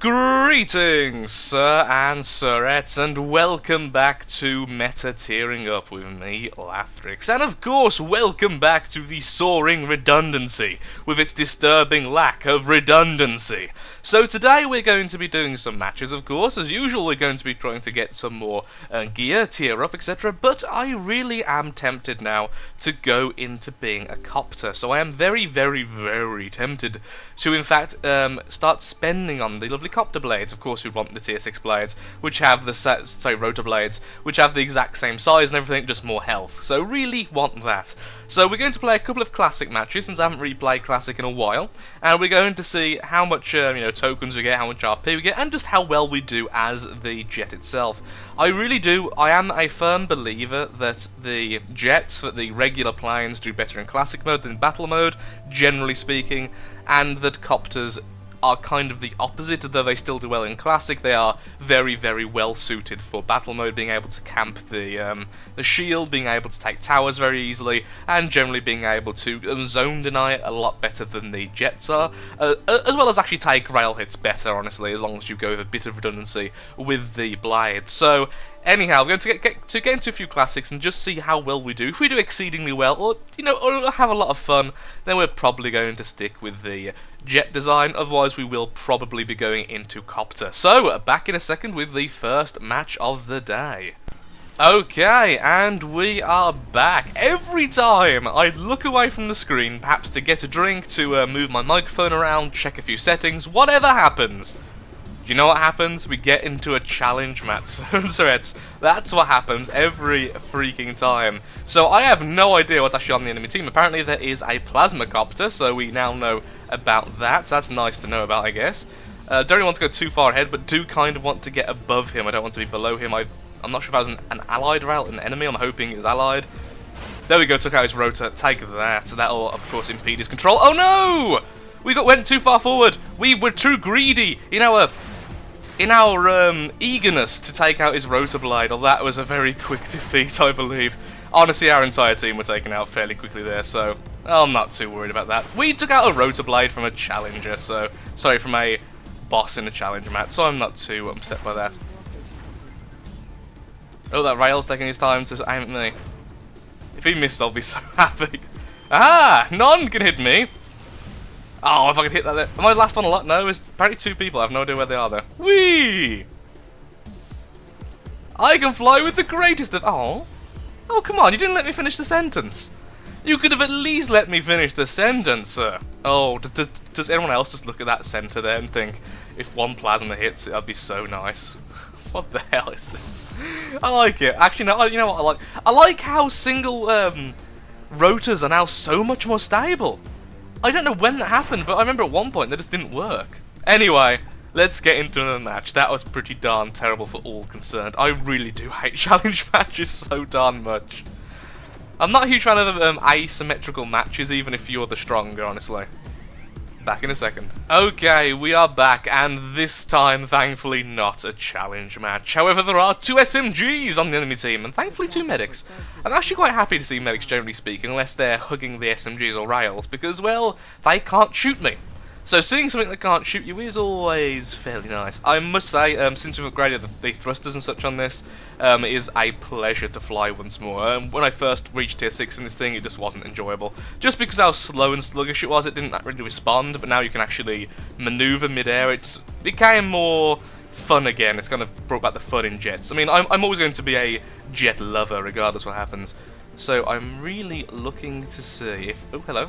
Greetings, sir and sirettes, and welcome back to Meta Tearing Up with me, Lathrix. And of course, welcome back to the soaring redundancy, with its disturbing lack of redundancy. So today we're going to be doing some matches, of course. As usual, we're going to be trying to get some more gear, tear up, etc. But I really am tempted now to go into being a copter. So I am very, very, very tempted to, in fact, start spending on the lovely copter blades. Of course, we want the tier 6 blades, which have the rotor blades, which have the exact same size and everything, just more health. So really want that. So we're going to play a couple of classic matches, since I haven't really played classic in a while, and we're going to see how much tokens we get, how much RP we get, and just how well we do as the jet itself. I am a firm believer that the jets, that the regular planes, do better in classic mode than battle mode, generally speaking, and that copters are kind of the opposite. Though they still do well in classic, they are very, very well suited for battle mode, being able to camp the shield, being able to take towers very easily, and generally being able to zone deny it a lot better than the jets are, as well as actually take rail hits better, honestly, as long as you go with a bit of redundancy with the blade. So anyhow, we're going to get into a few classics and just see how well we do. If we do exceedingly well, or have a lot of fun, then we're probably going to stick with the jet design. Otherwise, we will probably be going into copter. So back in a second with the first match of the day. Okay, and we are back. Every time I look away from the screen, perhaps to get a drink, to move my microphone around, check a few settings, whatever happens, do you know what happens? We get into a challenge match. So that's what happens every freaking time. So I have no idea what's actually on the enemy team. Apparently there is a plasma copter, so we now know about that. So that's nice to know about, I guess. Don't really want to go too far ahead, but do kind of want to get above him. I don't want to be below him. I'm not sure if I was an allied route, an enemy. I'm hoping it was allied. There we go, took out his rotor. Take that. So that'll, of course, impede his control. Oh no! We went too far forward. We were too greedy in our eagerness to take out his rotor blade. Well, that was a very quick defeat, I believe. Honestly, our entire team were taken out fairly quickly there, so I'm not too worried about that. We took out a rotor blade from a challenger, from a boss in a challenge match, so I'm not too upset by that. Oh, that rail's taking his time to aim at me. If he misses, I'll be so happy. Ah! None can hit me! Oh, if I could hit that there. Am I the last on a lot? No, there's apparently two people. I have no idea where they are, though. Whee! I can fly with the greatest of... Oh, come on, you didn't let me finish the sentence. You could have at least let me finish the sentence, sir. Oh, does anyone else just look at that center there and think, if one plasma hits it, that'd be so nice? What the hell is this? I like it. Actually, no, you know what I like? I like how single rotors are now so much more stable. I don't know when that happened, but I remember at one point they just didn't work. Anyway, let's get into another match. That was pretty darn terrible for all concerned. I really do hate challenge matches so darn much. I'm not a huge fan of asymmetrical matches, even if you're the stronger, honestly. Back in a second. Okay, we are back, and this time, thankfully, not a challenge match. However, there are two SMGs on the enemy team, and thankfully two medics. I'm actually quite happy to see medics, generally speaking, unless they're hugging the SMGs or rails, because, well, they can't shoot me. So seeing something that can't shoot you is always fairly nice. I must say, since we've upgraded the thrusters and such on this, it is a pleasure to fly once more. When I first reached tier 6 in this thing, it just wasn't enjoyable. Just because how slow and sluggish it was, it didn't really respond, but now you can actually maneuver mid-air. It became more fun again. It's kind of brought back the fun in jets. I mean, I'm always going to be a jet lover, regardless what happens. So I'm really looking to see if... Oh, hello.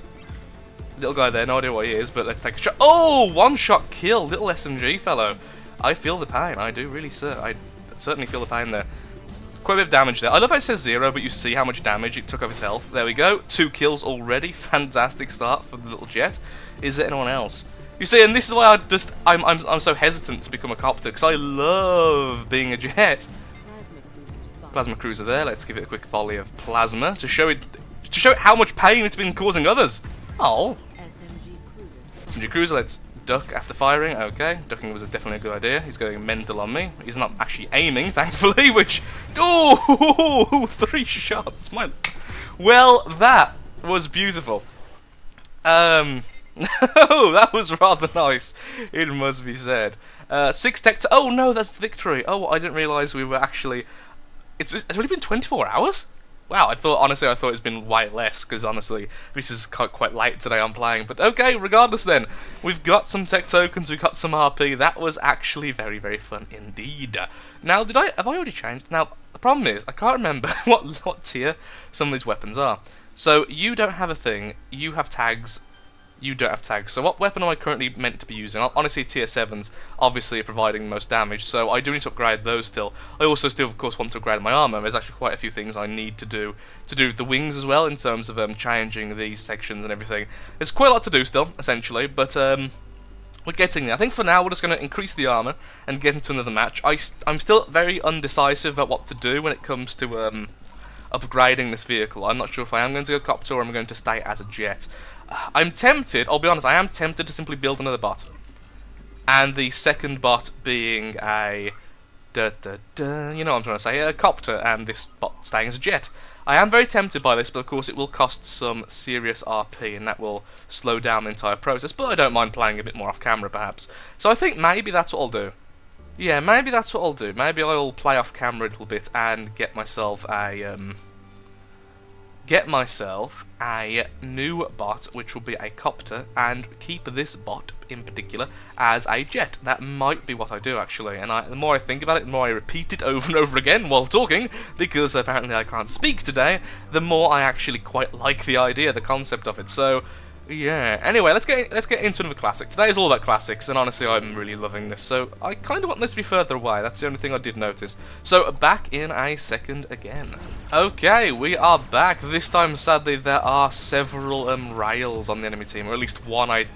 Little guy there, no idea what he is, but let's take a shot. Oh, one-shot kill, little SMG fellow. I feel the pain, I do really, sir. I certainly feel the pain there. Quite a bit of damage there. I love how it says 0, but you see how much damage it took off his health. There we go, 2 kills already. Fantastic start for the little jet. Is there anyone else? You see, and this is why I'm so hesitant to become a copter, because I love being a jet. Plasma cruiser there. Let's give it a quick volley of plasma to show it how much pain it's been causing others. Oh. SMG cruiser, let's duck after firing. Okay, ducking was definitely a good idea. He's going mental on me. He's not actually aiming, thankfully, which... Oh, 3 shots. Well, that was beautiful. Oh, that was rather nice, it must be said. 6 tech... Oh, no, that's the victory. Oh, I didn't realise we were actually... It's only been 24 hours? Wow, honestly, I thought it's been way less, because honestly, this is quite late today I'm playing. But okay, regardless then, we've got some tech tokens, we've got some RP. That was actually very, very fun indeed. Now, have I already changed? Now, the problem is, I can't remember what tier some of these weapons are. So, you don't have a thing, you have tags, you don't have tags. So what weapon am I currently meant to be using? Honestly, tier 7s obviously are providing the most damage, so I do need to upgrade those still. I also still, of course, want to upgrade my armor. There's actually quite a few things I need to do with the wings as well, in terms of changing these sections and everything. There's quite a lot to do still, essentially, but we're getting there. I think for now we're just going to increase the armor and get into another match. I'm still very undecisive about what to do when it comes to upgrading this vehicle. I'm not sure if I am going to go copter or I'm going to stay as a jet. I'm tempted, I'll be honest, I am tempted to simply build another bot. And the second bot being a... you know what I'm trying to say, a copter, and this bot staying as a jet. I am very tempted by this, but of course it will cost some serious RP, and that will slow down the entire process, but I don't mind playing a bit more off camera, perhaps. So I think maybe that's what I'll do. Yeah, maybe that's what I'll do. Maybe I'll play off camera a little bit and get myself a new bot, which will be a copter, and keep this bot in particular as a jet. That might be what I do, actually, and the more I think about it, the more I repeat it over and over again while talking, because apparently I can't speak today, the more I actually quite like the idea, the concept of it. So yeah, anyway, let's get into another classic. Today is all about classics, and honestly I'm really loving this, so I kind of want this to be further away. That's the only thing I did notice. So back in a second again. Okay, we are back. This time, sadly, there are several rails on the enemy team, or at least one. I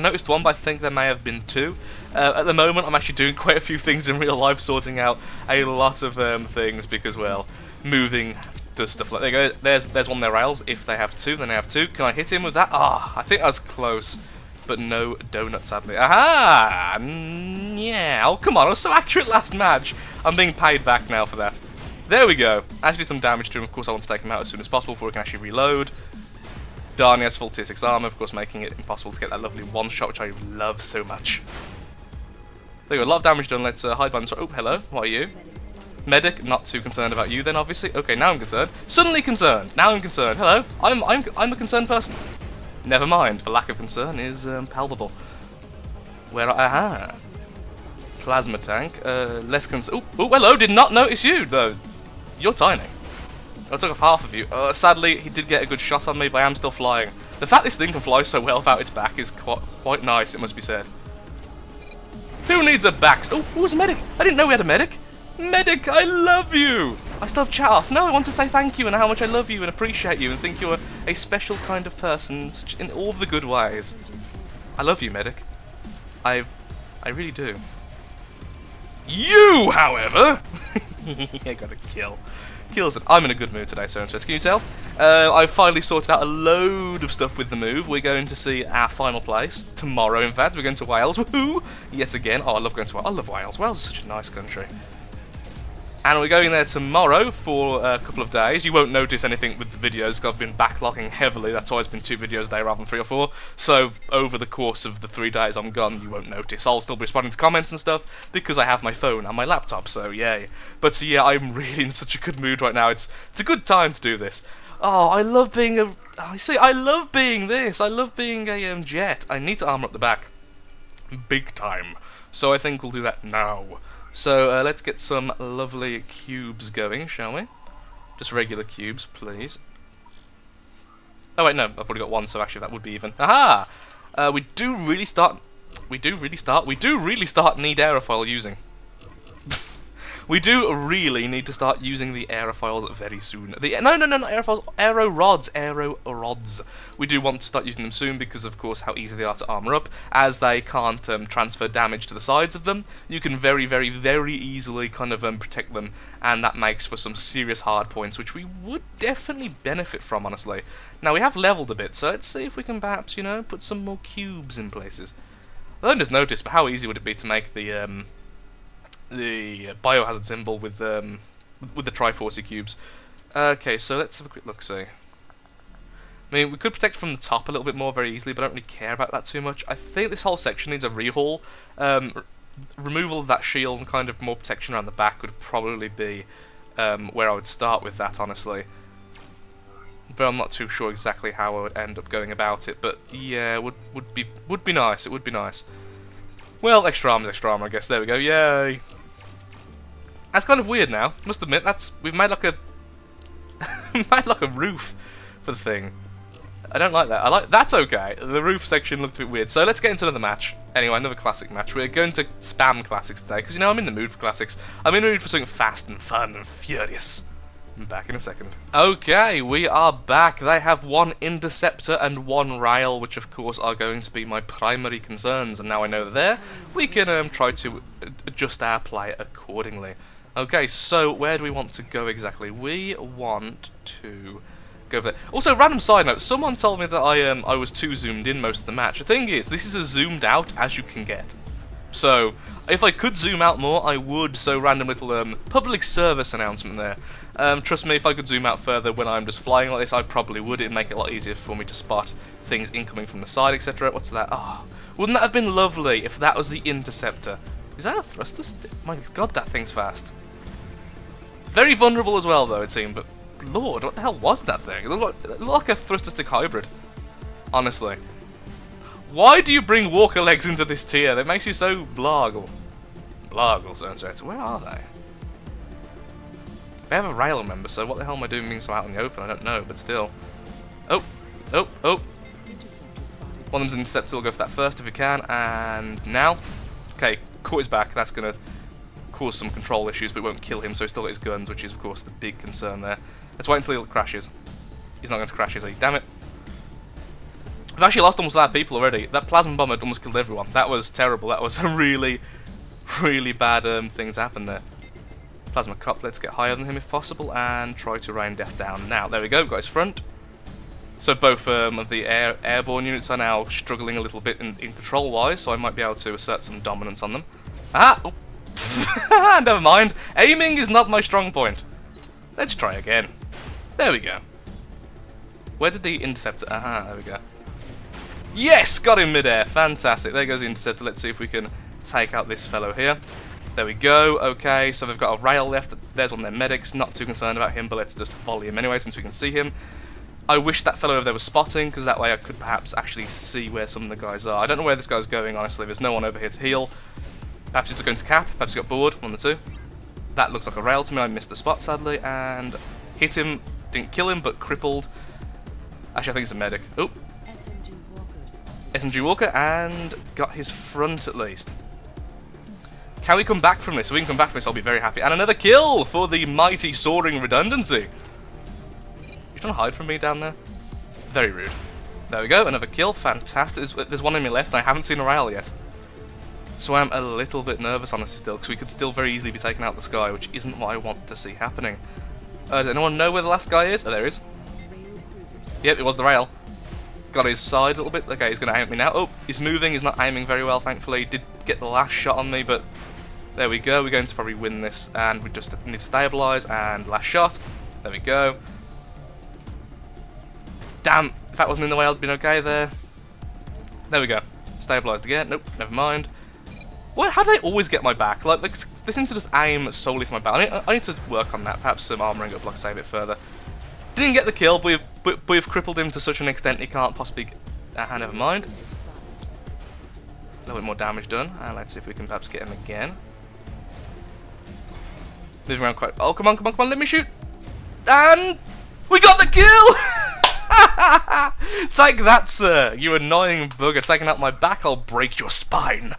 noticed one, but I think there may have been 2. At the moment, I'm actually doing quite a few things in real life, sorting out a lot of things, because, well, moving does stuff like... There you go, there's one of their rails. If they have 2, then they have 2. Can I hit him with that? Ah, I think I was close, but no donut, sadly. Aha! Yeah, oh, come on, I was so accurate last match. I'm being paid back now for that. There we go. Actually did some damage to him. Of course, I want to take him out as soon as possible before he can actually reload. Darn, he has full tier 6 armor, of course, making it impossible to get that lovely one-shot, which I love so much. There you go, a lot of damage done. Let's hide behind the... Oh, hello. What are you? Medic, not too concerned about you then, obviously. Okay, now I'm concerned. Suddenly concerned. Now I'm concerned. Hello. I'm a concerned person. Never mind. The lack of concern is palpable. Aha. Plasma tank. Less concerned. Oh, hello. Did not notice you though. You're tiny. I took off half of you. Sadly, he did get a good shot on me, but I am still flying. The fact this thing can fly so well without its back is quite nice, it must be said. Who needs a back? Oh, who's a medic? I didn't know we had a medic. Medic, I love you! I still have chat off. No, I want to say thank you and how much I love you and appreciate you and think you're a special kind of person in all the good ways. I love you, Medic. I really do. You, however... I got a kill. Kills it. I'm in a good mood today, so can you tell? I've finally sorted out a load of stuff with the move. We're going to see our final place tomorrow, in fact. We're going to Wales. Woohoo! Yet again. Oh, I love going to Wales. I love Wales. Wales is such a nice country. And we're going there tomorrow for a couple of days. You won't notice anything with the videos because I've been backlogging heavily. That's why it's been 2 videos a day rather than 3 or 4. So over the course of the 3 days I'm gone, you won't notice. I'll still be responding to comments and stuff because I have my phone and my laptop, so yay. But so, yeah, I'm really in such a good mood right now. It's a good time to do this. Oh, I love being a... I love being this. I love being a jet. I need to armor up the back. Big time. So I think we'll do that now. So let's get some lovely cubes going, shall we? Just regular cubes, please. Oh wait, no, I've already got 1, so actually that would be even. Aha! We do really start need aerofoil using. We do really need to start using the aerofoils very soon. No, not aerofoils, aero rods. We do want to start using them soon because, of course, how easy they are to armor up. As they can't transfer damage to the sides of them, you can very, very, very easily kind of protect them, and that makes for some serious hard points, which we would definitely benefit from, honestly. Now, we have leveled a bit, so let's see if we can perhaps, you know, put some more cubes in places. I don't just notice, but how easy would it be to make the biohazard symbol with the Triforce cubes. Okay, so let's have a quick look, see. I mean, we could protect from the top a little bit more very easily, but I don't really care about that too much. I think this whole section needs a rehaul. Removal of that shield and kind of more protection around the back would probably be where I would start with that, honestly. But I'm not too sure exactly how I would end up going about it. But yeah, would be nice. It would be nice. Well, extra armor is extra armor, I guess. There we go. Yay! That's kind of weird now. Must admit, we've made like a made like a roof for the thing. I don't like that. That's okay. The roof section looked a bit weird. So let's get into another match. Anyway, another classic match. We're going to spam classics today because, you know, I'm in the mood for classics. I'm in the mood for something fast and fun and furious. I'm back in a second. Okay, we are back. They have one interceptor and one rail, which of course are going to be my primary concerns. And now I know they're there, we can try to adjust our play accordingly. Okay, so where do we want to go exactly? We want to go over there. Also, random side note, someone told me that I was too zoomed in most of the match. The thing is, this is as zoomed out as you can get. So, if I could zoom out more, I would. So, random little public service announcement there. Trust me, if I could zoom out further when I'm just flying like this, I probably would. It'd make it a lot easier for me to spot things incoming from the side, etc. What's that? Oh, wouldn't that have been lovely if that was the interceptor? Is that a thruster? My god, that thing's fast. Very vulnerable as well, though, it seemed, but lord, what the hell was that thing? It looked like a thruster stick hybrid. Honestly. Why do you bring walker legs into this tier? That makes you so blargle. Blargle, so where are they? They have a rail, remember, so what the hell am I doing being so out in the open? I don't know, but still. Oh! Oh! Oh! One of them's an interceptor, we'll go for that first if we can, and now. Okay, caught his back, that's gonna cause some control issues, but it won't kill him, so he's still got his guns, which is of course the big concern there. Let's wait until he crashes. He's not going to crash, is he? Damn it. We've actually lost almost a lot of people already. That plasma bomb had almost killed everyone. That was terrible. That was a really, really bad thing to happen there. Plasma cop, let's get higher than him if possible, and try to rain death down. Now, there we go, got his front. So both of the airborne units are now struggling a little bit in control-wise, so I might be able to assert some dominance on them. Ah! Oh. Never mind. Aiming is not my strong point. Let's try again. There we go. Where did the interceptor... Aha, there we go. Yes! Got him mid-air. Fantastic. There goes the interceptor. Let's see if we can take out this fellow here. There we go. Okay, so they've got a rail left. There's one of their medics. Not too concerned about him, but let's just volley him anyway since we can see him. I wish that fellow over there was spotting, because that way I could perhaps actually see where some of the guys are. I don't know where this guy's going, honestly. There's no one over here to heal. Perhaps he's going to cap. Perhaps he got bored. One of the two. That looks like a rail to me. I missed the spot, sadly, and hit him. Didn't kill him, but crippled. Actually, I think it's a medic. Oh. SMG Walker, and got his front at least. Can we come back from this? If we can come back from this, I'll be very happy. And another kill for the mighty soaring redundancy. You trying to hide from me down there? Very rude. There we go, another kill. Fantastic. There's one on my left, and I haven't seen a rail yet. So I'm a little bit nervous, honestly, still, because we could still very easily be taking out the sky, which isn't what I want to see happening. Does anyone know where the last guy is? Oh, there he is. Yep, it was the rail. Got his side a little bit. Okay, he's going to aim at me now. Oh, he's moving. He's not aiming very well, thankfully. He did get the last shot on me, but there we go. We're going to probably win this, and we just need to stabilise, and last shot. There we go. Damn, if that wasn't in the way, I'd been okay there. There we go. Stabilised again. Nope, never mind. What? How do they always get my back? Like they seem to just aim solely for my back. I need to work on that. Perhaps some armouring up, like I say, a bit further. Didn't get the kill, but we've crippled him to such an extent he can't possibly... never mind. A little bit more damage done. And let's see if we can perhaps get him again. Moving around quite... Oh, come on, come on, come on, let me shoot! And... we got the kill! Take that, sir! You annoying bugger. Taking out my back, I'll break your spine.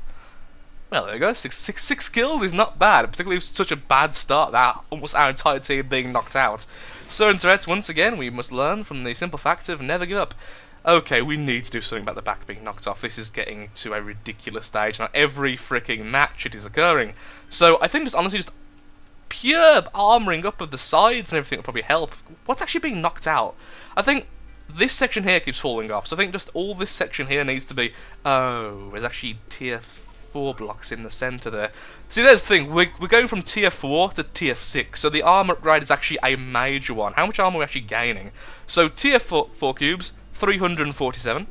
Well, there you go. Six kills is not bad, particularly with such a bad start that almost our entire team being knocked out. So in threats, once again, we must learn from the simple fact of never give up. Okay, we need to do something about the back being knocked off. This is getting to a ridiculous stage. Now, every freaking match it is occurring. So I think it's honestly just pure armouring up of the sides and everything will probably help. What's actually being knocked out? I think this section here keeps falling off. So I think just all this section here needs to be... Oh, there's actually tier 4 blocks in the centre there. See, there's the thing, we're going from tier 4 to tier 6, so the armour upgrade is actually a major one. How much armour are we actually gaining? So tier 4 cubes, 347.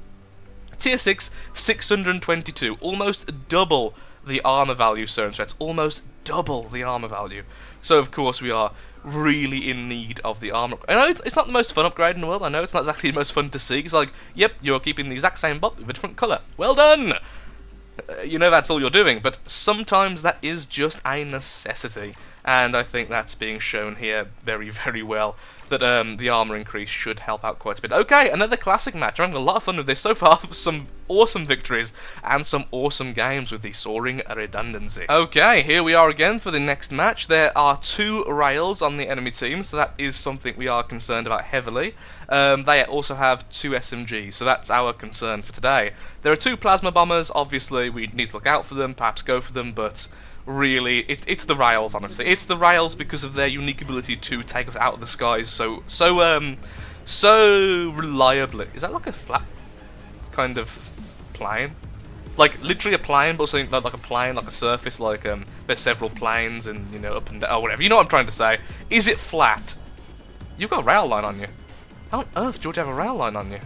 Tier 6, 622. Almost double the armor value, certain threats. Almost double the armor value. So, of course, we are really in need of the armor. I know it's not the most fun upgrade in the world. I know it's not exactly the most fun to see. It's like, yep, you're keeping the exact same buff with a different colour. Well done! You know that's all you're doing, but sometimes that is just a necessity. And I think that's being shown here very, very well. That the armor increase should help out quite a bit. Okay, another classic match. I'm having a lot of fun with this so far. Some awesome victories and some awesome games with the soaring redundancy. Okay, here we are again for the next match. There are 2 rails on the enemy team, so that is something we are concerned about heavily. They also have 2 SMGs, so that's our concern for today. There are 2 plasma bombers. Obviously, we need to look out for them, perhaps go for them, but really, it's the rails, honestly. It's the rails because of their unique ability to take us out of the skies so reliably. Is that like a flat kind of plane? Like, literally a plane, but also not like a plane, like a surface, like, there's several planes and, you know, up and down, or whatever. You know what I'm trying to say. Is it flat? You've got a rail line on you. How on earth, George, have a rail line on you?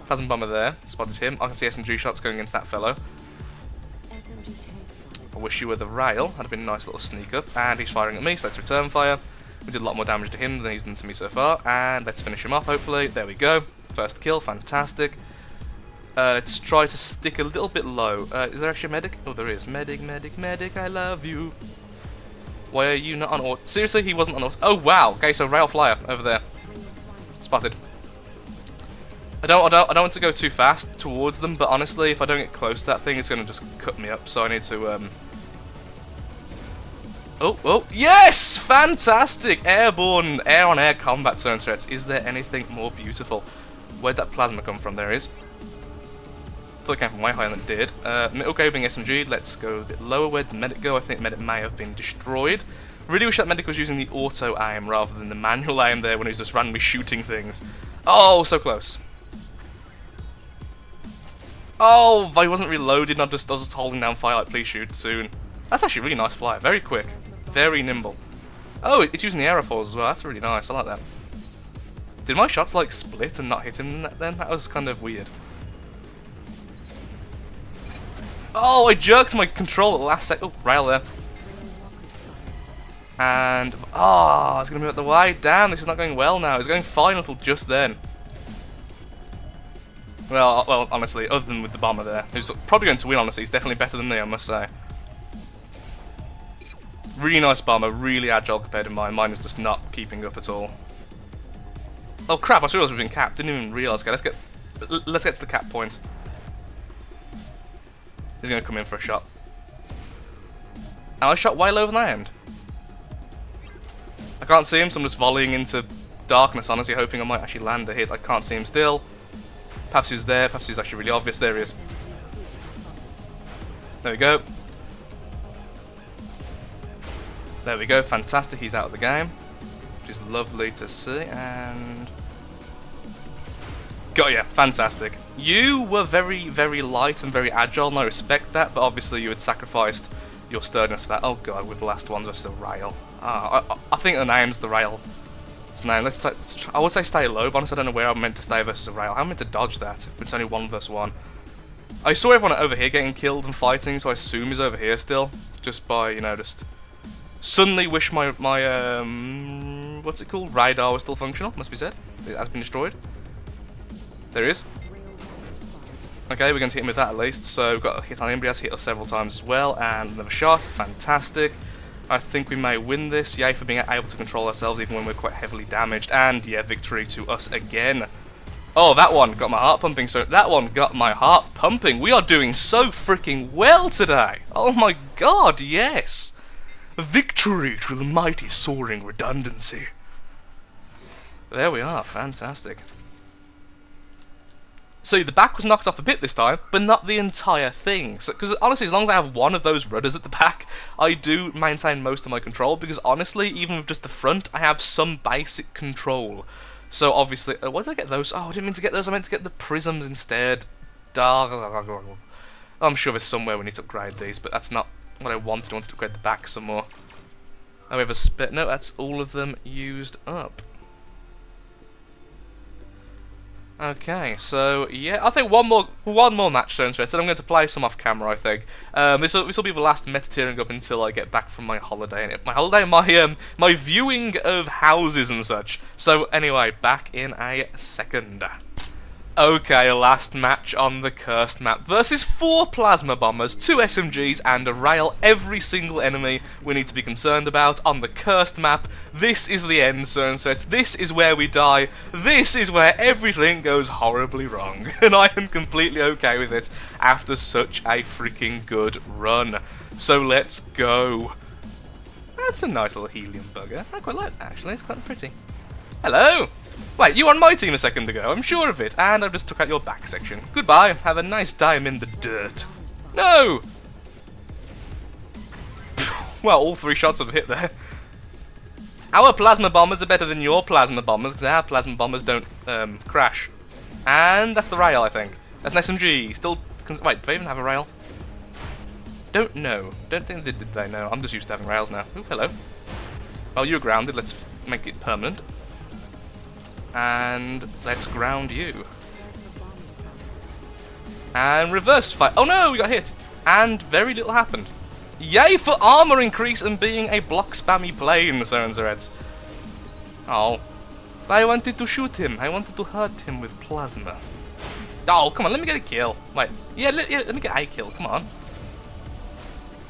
Plasma bomber there. Spotted him. I can see SMG shots going against that fellow. I wish you were the rail. That'd have been a nice little sneak up. And he's firing at me, so let's return fire. We did a lot more damage to him than he's done to me so far. And let's finish him off, hopefully. There we go. First kill. Fantastic. Let's try to stick a little bit low. Is there actually a medic? Oh, there is. Medic, medic, medic, I love you. Why are you not on auto? Seriously, he wasn't on auto. Oh, wow. Okay, so rail flyer over there. Spotted. I don't want to go too fast towards them, but honestly, if I don't get close to that thing, it's going to just cut me up, so I need to, Oh, yes! Fantastic! Airborne, air-on-air combat zone threats. Is there anything more beautiful? Where'd that plasma come from? There it is. Thought it came from way higher than it did. Middle going SMG, let's go a bit lower. Where'd the medic go? I think the medic may have been destroyed. Really wish that medic was using the auto aim rather than the manual aim there when he was just randomly shooting things. Oh, so close. Oh, I wasn't reloaded, I was just holding down fire like, please shoot soon. That's actually a really nice fly, very quick, very nimble. Oh, it's using the aerofoils as well, that's really nice, I like that. Did my shots like split and not hit him then? That was kind of weird. Oh, I jerked my control at the last second. Oh, rail there. And, oh, it's going to move out the way. Damn, this is not going well now. It's going fine until just then. Well, honestly, other than with the bomber there, who's probably going to win, honestly. He's definitely better than me, I must say. Really nice bomber, really agile compared to mine. Mine is just not keeping up at all. Oh crap, I saw I was being capped. Didn't even realise. Okay, let's get to the cap point. He's going to come in for a shot. And I shot way lower than I aimed. I can't see him, so I'm just volleying into darkness, honestly, hoping I might actually land a hit. I can't see him still. Perhaps he's there, perhaps he's actually really obvious. There he is. There we go. There we go, fantastic, he's out of the game. Which is lovely to see, and... got ya, fantastic. You were very, very light and very agile, and I respect that, but obviously you had sacrificed your sturdiness for that. Oh god, with the last ones are still rail. I think the name's the rail. So now, I would say stay low, but honestly I don't know where I'm meant to stay versus a rail. I'm meant to dodge that if it's only 1 versus 1. I saw everyone over here getting killed and fighting, so I assume he's over here still. Just by, you know, just... suddenly wish my what's it called? Radar was still functional, must be said. It has been destroyed. There he is. Okay, we're going to hit him with that at least. So we've got a hit on him, but he has hit us several times as well. And another shot, fantastic. I think we may win this, yay for being able to control ourselves even when we're quite heavily damaged. And yeah, victory to us again. Oh, that one got my heart pumping, so that one got my heart pumping. We are doing so freaking well today. Oh my god, yes. Victory to the mighty soaring redundancy. There we are, fantastic. See, the back was knocked off a bit this time, but not the entire thing. Because honestly, as long as I have one of those rudders at the back, I do maintain most of my control. Because honestly, even with just the front, I have some basic control. So obviously, why did I get those? Oh, I didn't mean to get those. I meant to get the prisms instead. I'm sure there's somewhere we need to upgrade these, but that's not what I wanted. I wanted to upgrade the back some more. Oh, we have a spit. No, that's all of them used up. Okay, so yeah, I think one more match soon, so I'm going to play some off camera. I think this will be the last meta tiering up until I get back from my holiday. My viewing of houses and such. So anyway, back in a second. Okay, last match on the cursed map versus 4 plasma bombers, 2 SMGs, and a rail. Every single enemy we need to be concerned about on the cursed map. This is the end, Sunset. This is where we die. This is where everything goes horribly wrong, and I am completely okay with it after such a freaking good run. So let's go. That's a nice little helium bugger. I quite like that, actually. It's quite pretty. Hello. Wait, you were on my team a second ago, I'm sure of it, and I've just took out your back section. Goodbye, have a nice time in the dirt. No! Well, all 3 shots have hit there. Our plasma bombers are better than your plasma bombers, because our plasma bombers don't crash. And that's the rail, I think. That's an SMG, still... Wait, do they even have a rail? Don't know. Don't think they did they? No, I'm just used to having rails now. Ooh, hello. Well, you're grounded, let's make it permanent. And let's ground you. And reverse fight. Oh no, we got hit. And very little happened. Yay for armor increase and being a block spammy plane, Zones. Oh. But I wanted to shoot him. I wanted to hurt him with plasma. Oh, come on, let me get a kill. Wait. Yeah, let me get a kill. Come on.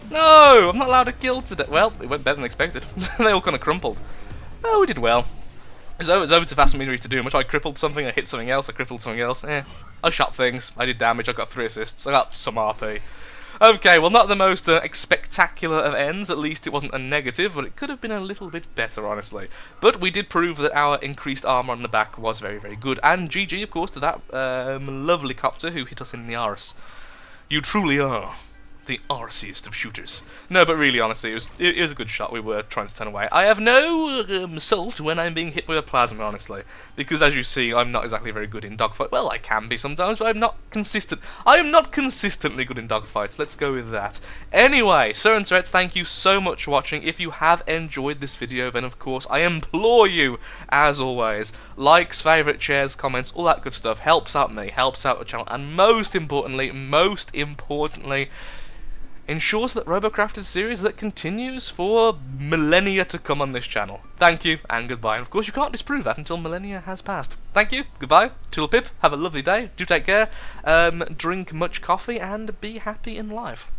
No, I'm not allowed to kill today. Well, it went better than expected. They all kind of crumpled. Oh, we did well. It was over to fast memory to do much. I crippled something, I hit something else, I crippled something else. I shot things, I did damage, I got 3 assists, I got some RP. Okay, well not the most spectacular of ends, at least it wasn't a negative, but it could have been a little bit better, honestly. But we did prove that our increased armour on the back was very, very good. And GG, of course, to that lovely copter who hit us in the arse. You truly are the arsiest of shooters. No, but really, honestly, it was a good shot. We were trying to turn away. I have no salt when I'm being hit with a plasma, honestly, because as you see, I'm not exactly very good in dogfight. Well, I can be sometimes, but I'm not consistent. I am not consistently good in dogfights. Let's go with that. Anyway, Sir Threats, thank you so much for watching. If you have enjoyed this video, then of course, I implore you, as always, likes, favourite, shares, comments, all that good stuff helps out me, helps out the channel, and most importantly, ensures that Robocraft is a series that continues for millennia to come on this channel. Thank you, and goodbye. And of course, you can't disprove that until millennia has passed. Thank you, goodbye, toodle pip, have a lovely day, do take care, drink much coffee, and be happy in life.